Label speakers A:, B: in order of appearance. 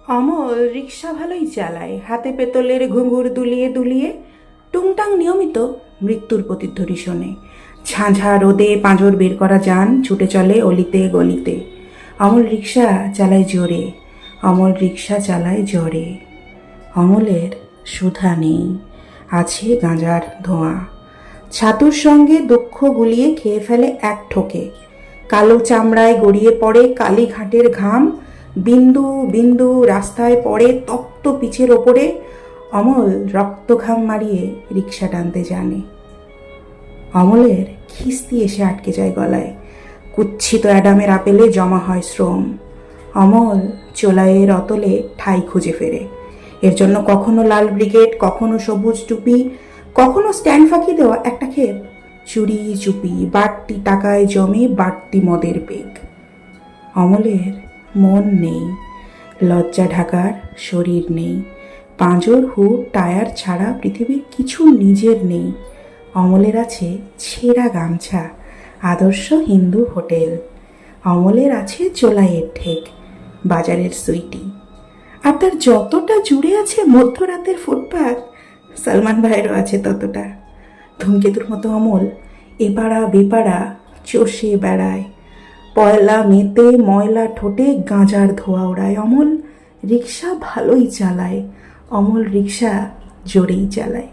A: অমল রিক্সা ভালোই চালায়, হাতে পেতলের ঘুঙুর দুলিয়ে দুলিয়ে। টুংটাং নিয়মিত মৃত্যুর প্রতিধ্বনি শোনে। ঝাঁঝা রোদে পাঁজর বের করা যান ছুটে চলে অলিতে গলিতে। অমল রিক্সা চালায় জোরে, অমল রিক্সা চালায় জ্বরে। অমলের সুধা নেই, আছে গাঁজার ধোঁয়া। ছাতুর সঙ্গে দুঃখ গুলিয়ে খেয়ে ফেলে এক ঠোকে। কালো চামড়ায় গড়িয়ে পড়ে কালীঘাটের ঘাম, বিন্দু বিন্দু রাস্তায় পড়ে তপ্ত পিচের ওপরে। অমল রক্তঘাম মারিয়ে রিক্সা টানতে জানে। অমলের খিস্তি এসে আটকে যায় গলায়। কুচ্ছিত অ্যাডামের আপেলে জমা হয় শ্রম। অমল চোলাইয়ের অতলে ঠাই খুঁজে ফেরে। এর জন্য কখনো লাল ব্রিগেড, কখনো সবুজ টুপি, কখনো স্ট্যান্ড ফাঁকি দেওয়া একটা ক্ষেপ। চুরি চুপি বাড়তি টাকায় জমে বাড়তি মদের পেগ। অমলের মন নেই, লজ্জা ঢাকার শরীর নেই, পাঁজর হুড টায়ার ছাড়া পৃথিবীর কিছু নিজের নেই। অমলের আছে ছেঁড়া গামছা, আদর্শ হিন্দু হোটেল। অমলের আছে চোলাইয়ের ঠেক, বাজারের সুইটি। আর তার যতটা জুড়ে আছে মধ্যরাতের ফুটপাত, সালমান ভাইয়েরও আছে ততটা। ধূমকেতুর মতো অমল এপাড়া বেপাড়া চষে বেড়ায়। পয়লা মেতে ময়লা ঠোঁটে গাঁজার ধোয়া ওড়ায়। অমল রিক্সা ভালোই চালায়, অমল রিক্সা জোরেই চালায়।